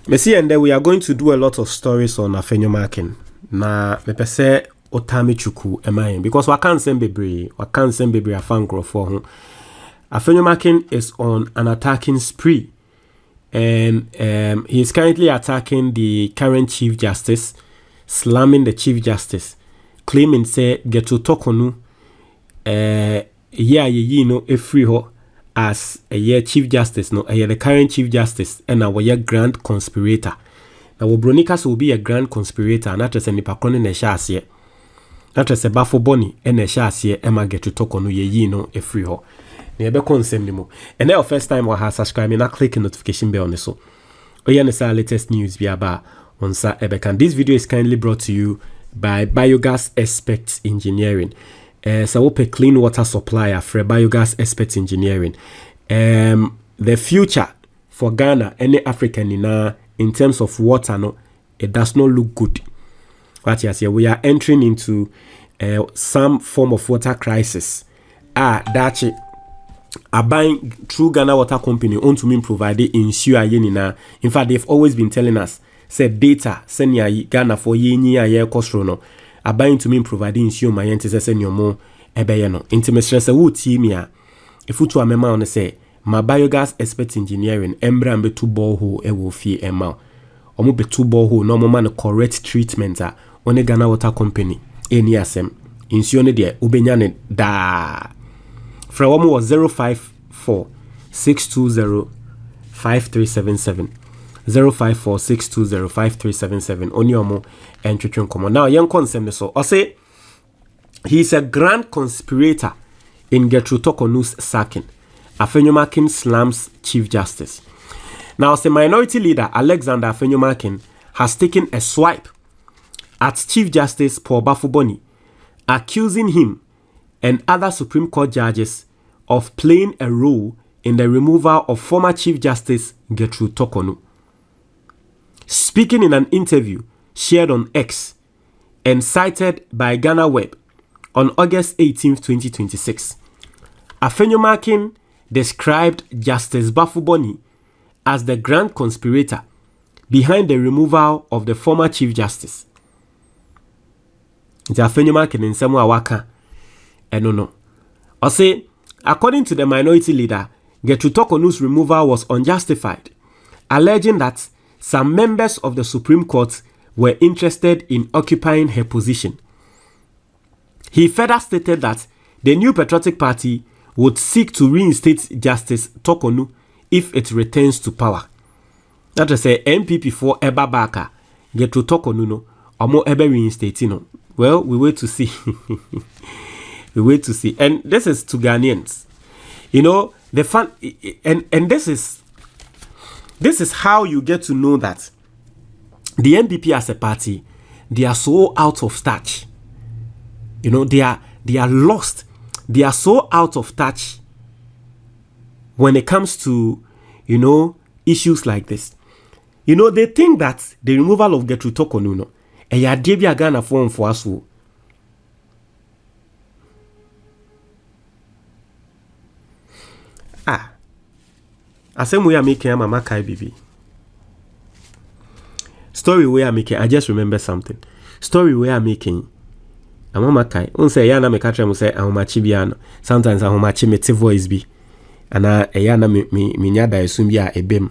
Messi, and then we are going to do a lot of stories on Afenyo Markin. Na me pese otame chuku emayin because we can't send baby a fan grow for him. Afenyo Markin is on an attacking spree, and he is currently attacking the current Chief Justice, slamming the Chief Justice, claiming say Gertrude Torkornoo free ho as a year Chief Justice no the current Chief Justice and our year grand conspirator. Now Bronikas will be a grand conspirator, not just any pakron in a not just a baffle bonny and a chassis Emma Gertrude Torkornoo free ho. Never consent anymore. And now first time I have subscribed and click the notification bell on this. Oh yeah, our latest news be about on Sa Ebekan. This video is kindly brought to you by Biogas Expert Engineering. So we clean water supplier for Biogas Expert Engineering. The future for Ghana and African in terms of water, no, it does not look good. What you say, we are entering into some form of water crisis. That's it. A buying through Ghana Water Company on to me provide ensure yenina. In fact, they've always been telling us say data send ya Ghana for ye cost no. A buying to me provide ensure my entes send your more ebeyeno. Intimacy se wo team ya. If you to a mema on say my Biogas Expert Engineering embra be 2 borehole e wo fie ema. Omo be 2 borehole no mo man correct treatment on Ghana Water Company. Any asem ensure ne de ubenya da. From one was 054 620 5377 054 620 5377 on your mo and Chichun Common. Now, young consent so I say he's a grand conspirator in Gertrude Torkornoo's sacking. Afenyo Markin slams Chief Justice. Now, the minority leader Alexander Afenyo Markin has taken a swipe at Chief Justice Paul Bafuboni, accusing him and other Supreme Court judges of playing a role in the removal of former Chief Justice Gertrude Torkornoo. Speaking in an interview shared on X and cited by Ghana Web on August 18, 2026, Afenyo Markin described Justice Bafuboni as the grand conspirator behind the removal of the former Chief Justice. The Afenyo Markin in Samuel Waka. No. I say, according to the minority leader, Gertrude Torkornoo's removal was unjustified, alleging that some members of the Supreme Court were interested in occupying her position. He further stated that the New Patriotic Party would seek to reinstate Justice Torkornoo if it returns to power. That is say MPP for Eba Baka, Gertrude Torkornoo no, or more Eba reinstate no. Well, we wait to see. We wait to see. And this is to Ghanaians. You know, the fun and this is how you get to know that the NPP as a party, they are so out of touch. You know, they are lost. They are so out of touch when it comes to, you know, issues like this. You know, they think that the removal of Gertrude Torkornoo no, a Ghana form for us. I say we are making Mama Kai Bibi. Story we are making, I just remember something. Story we are making. Mama Kai. Un say yana me katra mu say ahomachi biano. Sometimes ahomachi mete voice bi. Ana yana me nyada esum bia ebem.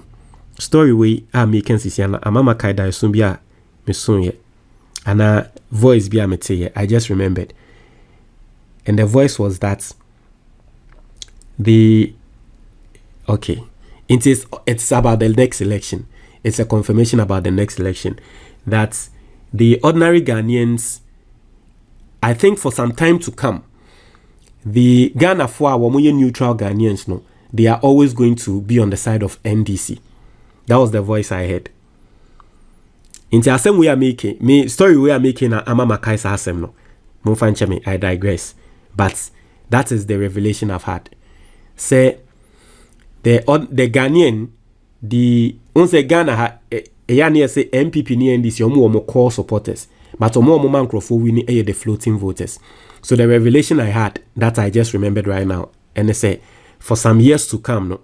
Story we are making sisiana. Mama Kai da esum bia me sunye. Ana voice bia mete ye. I just remembered. And the voice was that it's about the next election. It's a confirmation about the next election that the ordinary Ghanaians, I think for some time to come, the Ghana for our neutral Ghanaians, no, they are always going to be on the side of NDC. That was the voice I heard. Into asem we are making, me story we are making na Amama Kaisa asem no. Monfanche I digress. But that is the revelation I've had. Say the Ghanaian, once Ghana say MPP ni NDC omo core supporters, but omo man crofo winning the floating voters. So the revelation I had that I just remembered right now, and they say for some years to come, no,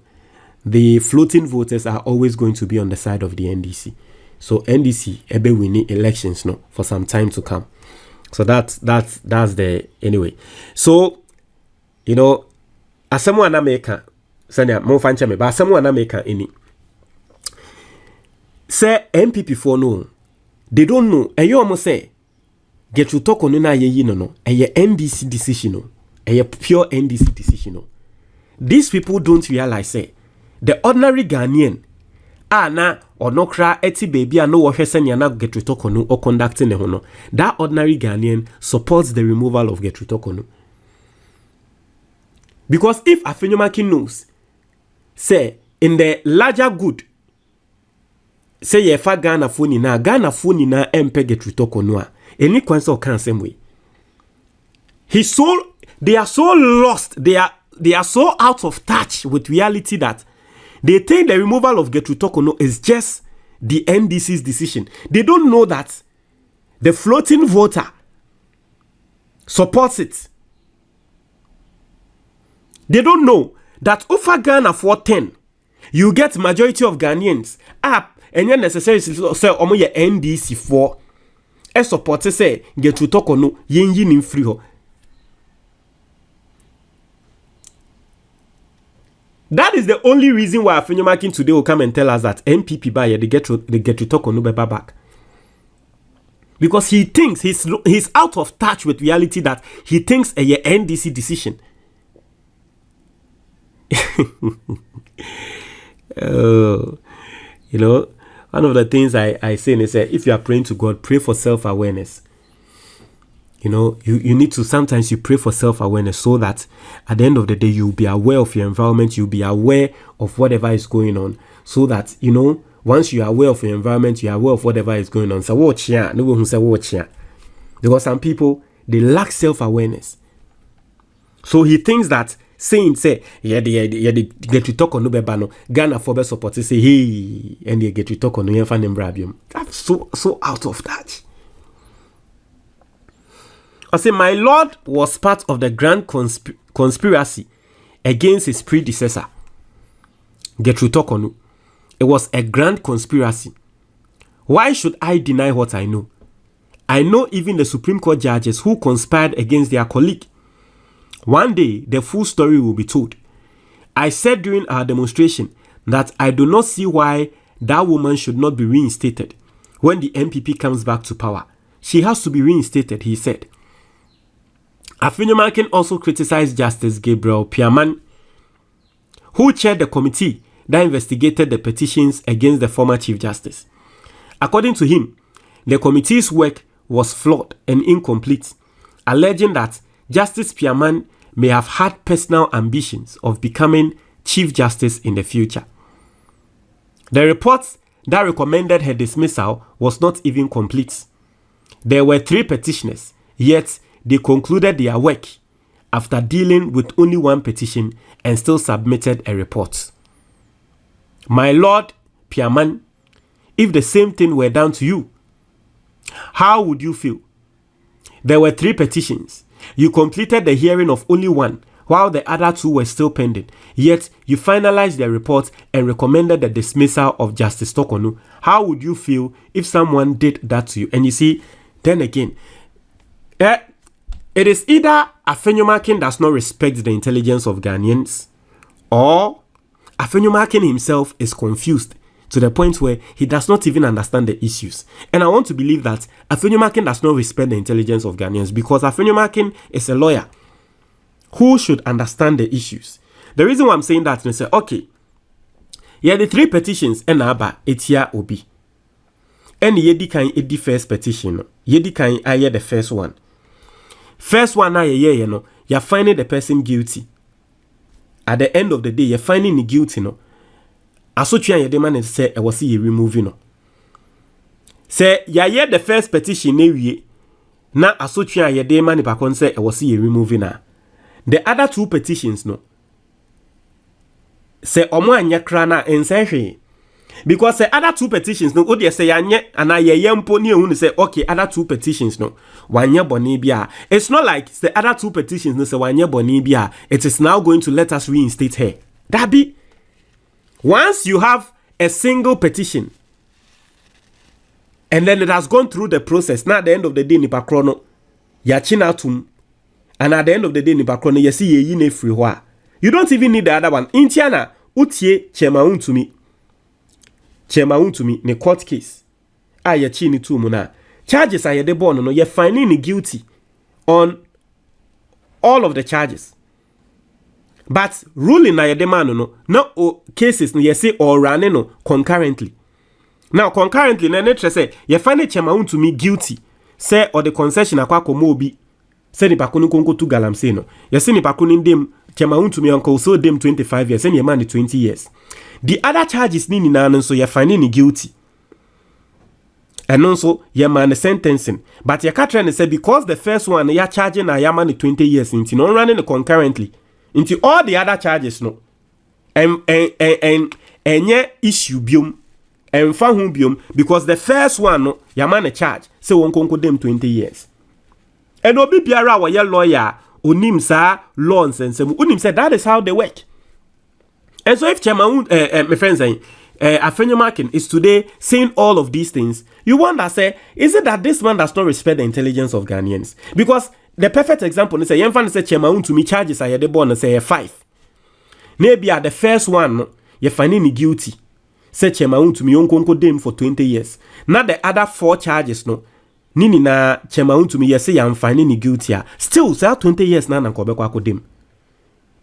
the floating voters are always going to be on the side of the NDC. So NDC ebe winning elections no for some time to come. So that's the anyway. So you know, as someone America, sanya mo fancha me, but someone America any. Say MPP for no, they don't know. And you almost say Gertrude Torkornoo na ye no, a NDC decision no, a pure NDC decision no. These people don't realize say the ordinary Ghanaian na onokra eti baby no wohwe senya na Gertrude Torkornoo or conducting ne ho no. That ordinary Ghanaian supports the removal of Gertrude Torkornoo. Because if Afenyo Markin knows, say in the larger good, say ye fa Ghana phone na empe Gertrude Torkornoo, any kwanso can same way. They are so lost, they are so out of touch with reality that they think the removal of Gertrude Torkornoo is just the NDC's decision. They don't know that the floating voter supports it. They don't know that over Ghana for 10, you get majority of Ghanaians up and you necessarily say omo ye NDC for e support say Gertrude Torkornoo yen yin free ho. That is the only reason why Afenyo Markin today will come and tell us that MPP buy the Gertrude Torkornoo beba back. Because he thinks he's out of touch with reality that he thinks a NDC decision. You know, one of the things I say is if you are praying to God, pray for self-awareness. You know, you need to, sometimes you pray for self-awareness so that at the end of the day, you'll be aware of your environment, you'll be aware of whatever is going on. So that, you know, once you are aware of your environment, you are aware of whatever is going on. So watch here, no one say watch here. Because some people, they lack self-awareness. So he thinks that saying, say, yeah, the Gertrude Torkornoo bebano, Ghana for best support, say, hey, and the Gertrude Torkornoo, you find them brabium. That's so out of touch. I say, my Lord was part of the grand conspiracy against his predecessor, Gertrude Torkornoo. It was a grand conspiracy. Why should I deny what I know? I know even the Supreme Court judges who conspired against their colleague. One day, the full story will be told. I said during our demonstration that I do not see why that woman should not be reinstated when the MPP comes back to power. She has to be reinstated, he said. Afenyo Markin also criticized Justice Gabriel Piaman, who chaired the committee that investigated the petitions against the former Chief Justice. According to him, the committee's work was flawed and incomplete, alleging that Justice Piaman may have had personal ambitions of becoming Chief Justice in the future. The report that recommended her dismissal was not even complete. There were 3 petitioners, yet they concluded their work after dealing with only one petition and still submitted a report. My Lord Piaman, if the same thing were done to you, how would you feel? There were 3 petitions. You completed the hearing of only one, while the other 2 were still pending. Yet, you finalized the report and recommended the dismissal of Justice Torkornoo. How would you feel if someone did that to you? And you see, then again, it is either Afenyo Markin does not respect the intelligence of Ghanaians, or Afenyo Markin himself is confused to the point where he does not even understand the issues. And I want to believe that Afenyo Markin does not respect the intelligence of Ghanaians, because Afenyo Markin is a lawyer who should understand the issues. The reason why I'm saying that is, okay, yeah, the 3 petitions and aba etia obi. And yedi kan edi first petition. Yedi kan aye the first one. First one na ye no, you're finding the person guilty. At the end of the day, you're finding the guilty no. Asotua ye demand say e was ye remove no. Say ya ye the first petition na wie. Na asotua ye demand pa kon say e was ye remove na. The other 2 petitions no. Say omo anya kra na ensehwe. Because the other 2 petitions no, odi say anye ana ye yempo ni ehunu say okay, other 2 petitions no. Wanye boni bia. It's not like the other 2 petitions no say wanye boni bia. It is now going to let us reinstate her. That be Once you have a single petition, and then it has gone through the process, now at the end of the day, nipa krono, ya chinatum, and at the end of the day, nipa krono, you see ye yine free wa. You don't even need the other one. Intiana, utie chema untumi, ne court case. Ya chini tu muna. Charges are de born, no, you're finding guilty on all of the charges. But ruling na yede man no cases no you say or running no concurrently. Now concurrently na nature say you find chema to me guilty say or the concession akwa komobi say ni pakunu konko tu galamse no. You say ni pakunu dem chema to me uncle so dem 25 years and your man 20 years. The other charges ni na so you find ni guilty. And also your man sentencing. But you can't try and say because the first one you charging a yaman 20 years into no running concurrently. Into all the other charges no and issue biom and found biom because the first one no yaman a charge so won't conquer them 20 years and obi biara wa ya lawyer onim sa law and sense unim said that is how they work. And so if Chairman my friends saying Afenyo Markin is today saying all of these things, you wonder say is it that this man does not respect the intelligence of Ghanaians? Because the perfect example is say yemfa say chema to me charges are the born say 5. Maybe at the first one you finding guilty. Say chema to me onkonko dem for 20 years. Now the other 4 charges no. Nini na chema to me you say I'm finding guilty. Still say 20 years na nkobekwa kodem.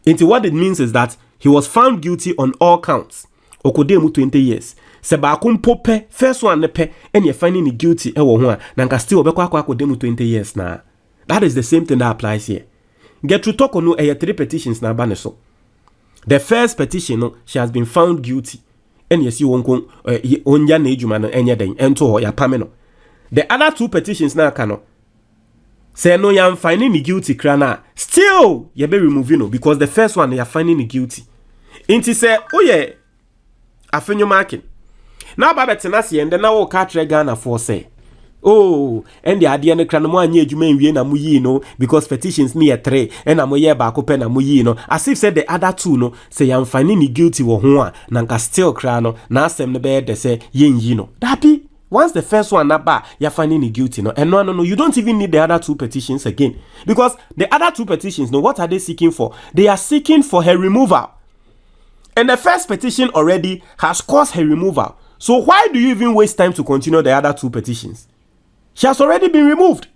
Into what it means is that he was found guilty on all counts. Okodemu 20 years. Se ba kumpope first one nepe and you finding guilty ewo ho na nka still obekwa akodemu 20 years na. That is the same thing that applies here. Gertrude Torkornoo 3 petitions na baneso. The first petition no, she has been found guilty. And yes, you won't go onya na ejuma no enye den ento ho ya pameno. The other 2 petitions na kano. Say no you finding guilty krana. Still you be removing no because the first one you are finding guilty. Inti say oh yeah Afenyo Markin. Now babetenasi and then now catch Ghana for say oh, and the idea na krana mo anye adwuma nwie na muyi no because petitions near 3 and na moye ba ko pe na muyi no as if said the other 2 no say yam finding guilty wo ho a na nka still kra no na asem ne be de say yenyi no dapi once the first one na ba you finding guilty no and no you don't even need the other 2 petitions again because the other 2 petitions no what are they seeking for? They are seeking for her removal, and the first petition already has caused her removal. So why do you even waste time to continue the other 2 petitions? She has already been removed.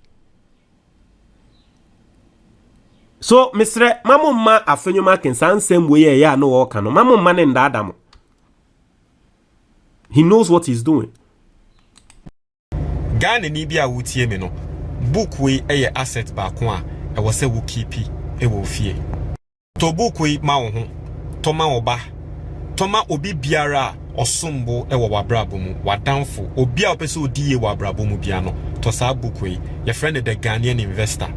So, Mr. Mamma Afenyo Markin san same way ya no work no. Mamma man and Adam. He knows what he's doing. Ghana ni bia wutie me no. Book we eye asset ba ko a e wo se wo keep e wo fie. To book we ma wo ho. To ma oba. To ma obi biara osumbo e wo wabrabo mu wadamfo obi a opese odiye wabrabo mu bia no to sa book we your friend the Ghanaian investor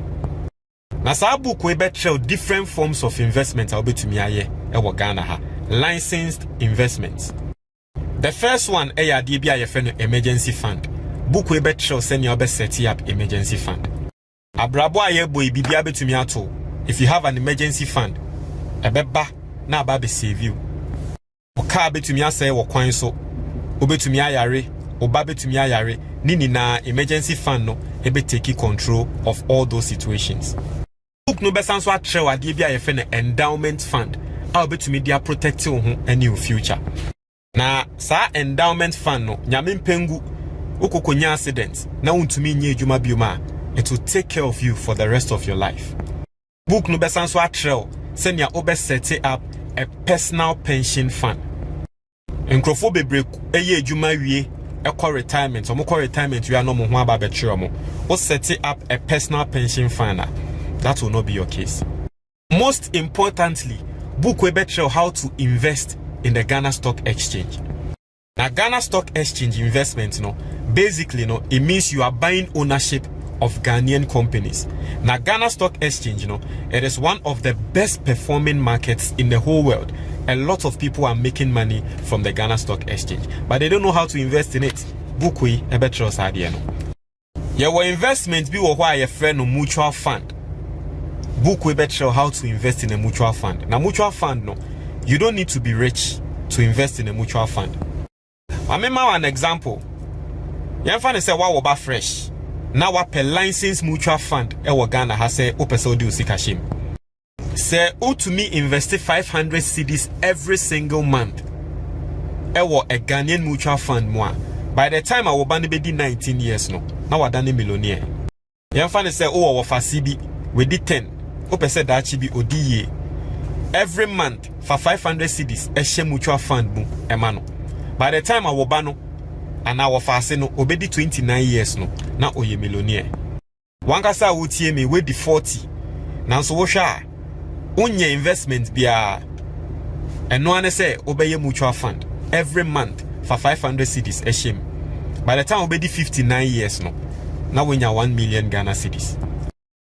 na sa book we be trail different forms of investment a obetumi aye e wo Ghana ha licensed investments. The first one e ya de bia your friend emergency fund book we be trail send you be set up emergency fund abrabo aye boy bibia betumi ato if you have an emergency fund ebeba na ba be save you oka betumi asay wo kwan so obetumi ayare oba betumi ayare nini na emergency fund no ebe take control of all those situations. Book no besan so atrewa ade bia ye fe na endowment fund a obetumi dia protect wo ho any future na sa endowment fund no nyame mpengu okokonya accident na untumi nya adwuma bioma it will take care of you for the rest of your life. Book no besan so atrewa senya obe set up a personal pension fund. Nkrofo bebre eye adwuma wie ekọ retirement omukọ retirement we are no mo ho aba betwe omo o set up a personal pension fund. That will not be your case. Most importantly, book we betwe how to invest in the Ghana Stock Exchange. Now Ghana Stock Exchange investment basically it means you are buying ownership of Ghanaian companies. Now Ghana Stock Exchange it is one of the best performing markets in the whole world. A lot of people are making money from the Ghana Stock Exchange, but they don't know how to invest in it. Book we a better idea no. Your investment be why your friend no mutual fund. Book we better how to invest in a mutual fund. Now mutual fund you don't need to be rich to invest in a mutual fund. I remember an example. You find say wa woba fresh. Now what per license mutual fund Ghana has say opesa odi usikashim. Say to me invest 500 cedis every single month. A Ghanaian mutual fund moi. By the time I was born, 19 years no. Now I done a millionaire. You find say wa for CB we did 10. Opesa that chibi odi every month for 500 cedis a share mutual fund boom emano. By the time I was born and I was fast no obedi 29 years no. Now oye millionaire. Wankasa utie me we di 40. Now so washa unye investment biya and no one say obeye mutual fund every month for 500 cedis a shame. By the time obedi 59 years no. Now when you 1 million Ghana cedis.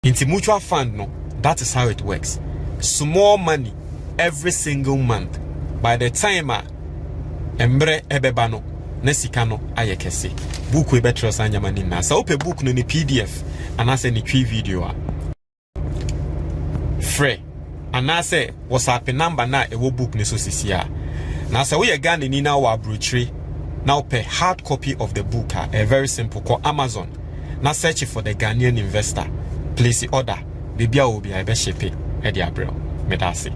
Into mutual fund no, that is how it works. Small money every single month. By the time embre ebebano nesikano ayekese. Book we better sanya mani na. Sa ope book no ni PDF and I say ni tree video free. And I say what's up number na ewo book ni so sisia. Now say we Ghana ni na wa brochure. Now pay hard copy of the book a very simple called Amazon. Now search for the Ghanaian investor. Place the order. Baby will be a best shape. Eddie Abreu. Medasi.